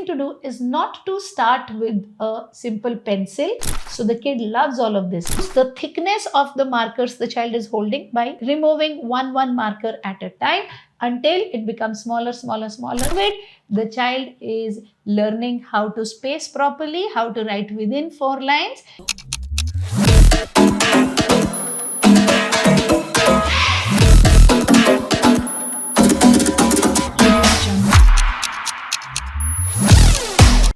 to do is not to start with a simple pencil. So the kid loves all of this. The thickness of the markers the child is holding by removing one marker at a time until it becomes smaller. The child is learning how to space properly, how to write within 4 lines.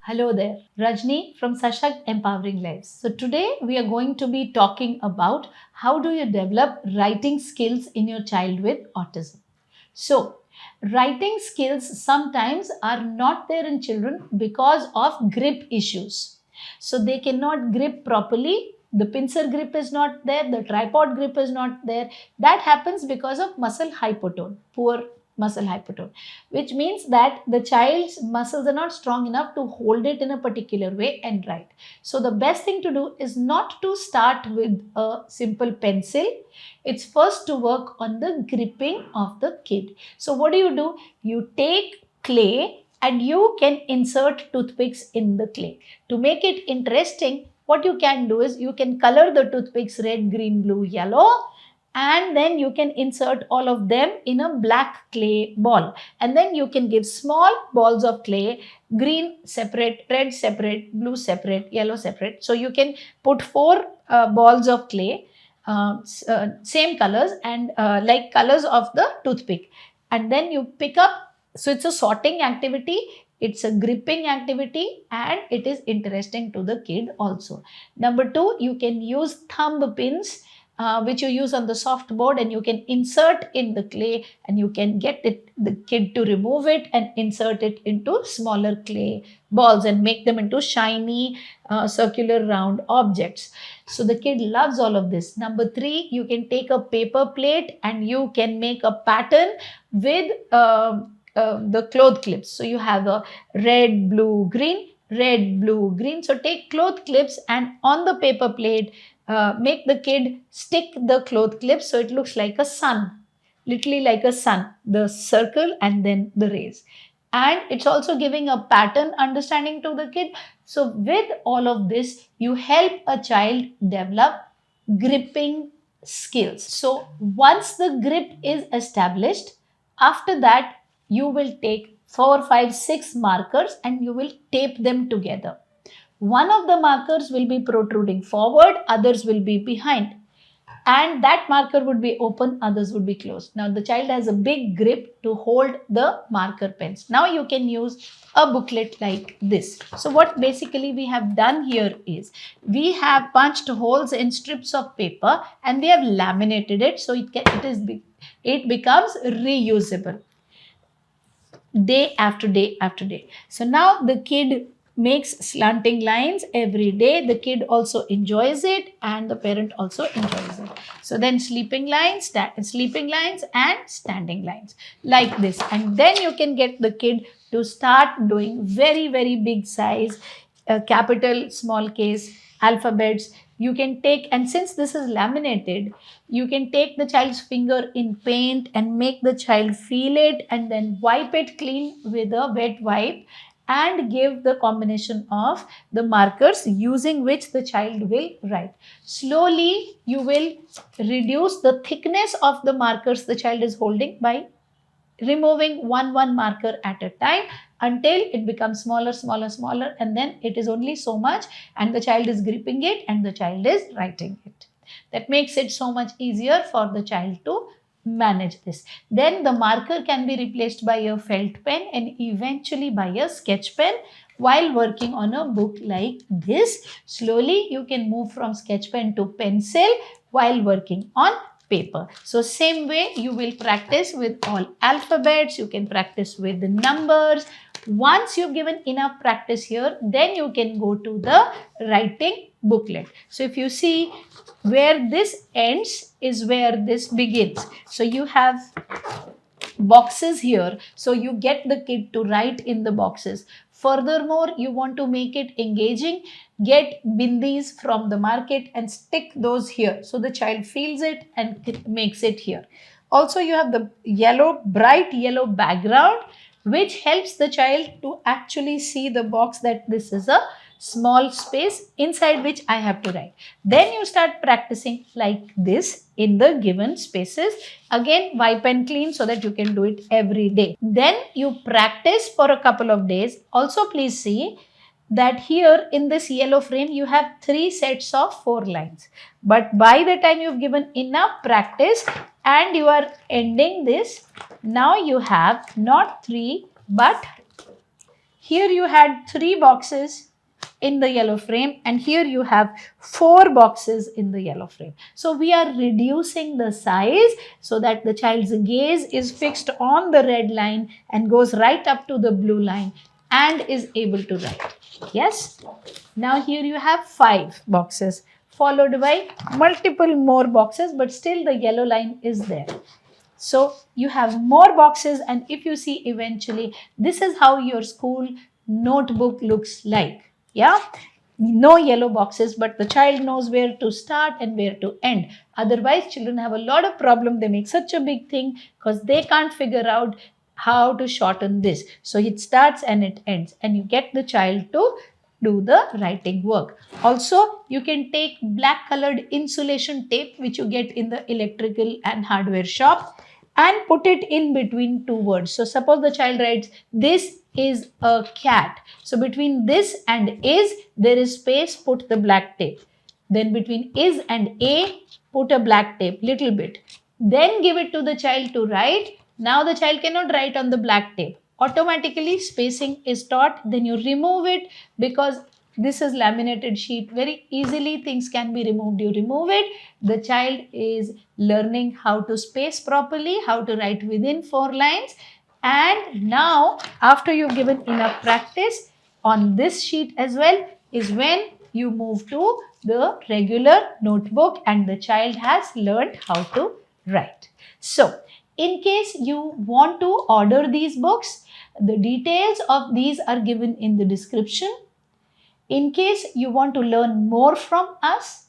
Hello there, Rajni from Sashakt Empowering Lives. So today we are going to be talking about how do you develop writing skills in your child with autism. So writing skills sometimes are not there in children because of grip issues. So they cannot grip properly. The pincer grip is not there. The tripod grip is not there. That happens because of muscle hypotone, poor muscle hypotone, which means that the child's muscles are not strong enough to hold it in a particular way and write. So the best thing to do is not to start with a simple pencil. It's first to work on the gripping of the kid. So what do? You take clay and you can insert toothpicks in the clay. To make it interesting, what you can do is you can color the toothpicks red, green, blue, yellow, and then you can insert all of them in a black clay ball, and then you can give small balls of clay, green separate, red separate, blue separate, yellow separate. So you can put 4 balls of clay, same colors and like colors of the toothpick, and then you pick up. So it's a sorting activity, it's a gripping activity, and it is interesting to the kid also. Number 2, you can use thumb pins which you use on the soft board, and you can insert in the clay, and you can get the kid to remove it and insert it into smaller clay balls and make them into shiny circular round objects. So the kid loves all of this. Number 3, you can take a paper plate and you can make a pattern with the cloth clips. So you have a red, blue, green, red, blue, green. So take cloth clips and on the paper plate, make the kid stick the cloth clips so it looks like a sun, literally like a sun, the circle and then the rays. And it's also giving a pattern understanding to the kid. So with all of this, you help a child develop gripping skills. So once the grip is established, after that, you will take 4, 5, 6 markers and you will tape them together. One of the markers will be protruding forward, others will be behind. And that marker would be open, others would be closed. Now the child has a big grip to hold the marker pens. Now you can use a booklet like this. So what basically we have done here is, we have punched holes in strips of paper and we have laminated it so it becomes reusable day after day after day. So now the kid makes slanting lines every day. The kid also enjoys it and the parent also enjoys it. So then sleeping lines and standing lines like this. And then you can get the kid to start doing very, very big size, capital, small case, alphabets. You can take, and since this is laminated, you can take the child's finger in paint and make the child feel it and then wipe it clean with a wet wipe and give the combination of the markers using which the child will write. Slowly, you will reduce the thickness of the markers the child is holding by removing one marker at a time until it becomes smaller, and then it is only so much and the child is gripping it and the child is writing it. That makes it so much easier for the child to manage this. Then the marker can be replaced by a felt pen and eventually by a sketch pen. While working on a book like this, slowly you can move from sketch pen to pencil while working on paper. So same way you will practice with all alphabets, you can practice with the numbers. Once you've given enough practice here, then you can go to the writing booklet. So if you see, where this ends is where this begins. So you have boxes here. So you get the kid to write in the boxes. Furthermore, you want to make it engaging, get bindis from the market and stick those here. So the child feels it and makes it here. Also, you have the bright yellow background which helps the child to actually see the box that this is a small space inside which I have to write. Then you start practicing like this in the given spaces. Again, wipe and clean so that you can do it every day. Then you practice for a couple of days. Also, please see that here in this yellow frame you have 3 sets of 4 lines. But by the time you've given enough practice and you are ending this, now you have not 3 but here you had 3 boxes in the yellow frame and here you have 4 boxes in the yellow frame. So we are reducing the size so that the child's gaze is fixed on the red line and goes right up to the blue line and is able to write. Yes. Now here you have 5 boxes followed by multiple more boxes, but still the yellow line is there. So you have more boxes, and if you see eventually, this is how your school notebook looks like. Yeah. No yellow boxes, but the child knows where to start and where to end. Otherwise, children have a lot of problem. They make such a big thing because they can't figure out how to shorten this. So it starts and it ends, and you get the child to do the writing work. Also, you can take black colored insulation tape which you get in the electrical and hardware shop and put it in between 2 words. So suppose the child writes, this is a cat. So between this and is, there is space, put the black tape. Then between is and a, put a black tape, little bit. Then give it to the child to write. Now the child cannot write on the black tape. Automatically spacing is taught. Then you remove it because this is laminated sheet. Very easily things can be removed. You remove it. The child is learning how to space properly, how to write within 4 lines. And now after you've given enough practice on this sheet as well is when you move to the regular notebook and the child has learned how to write. So in case you want to order these books, the details of these are given in the description. In case you want to learn more from us,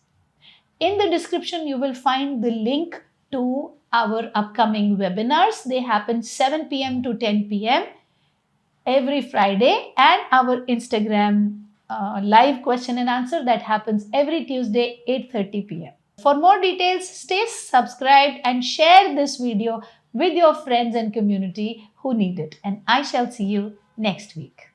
in the description you will find the link to our upcoming webinars. They happen 7 p.m. to 10 p.m. every Friday, and our Instagram live question and answer that happens every Tuesday 8:30 p.m. For more details, stay subscribed and share this video with your friends and community who need it. And I shall see you next week.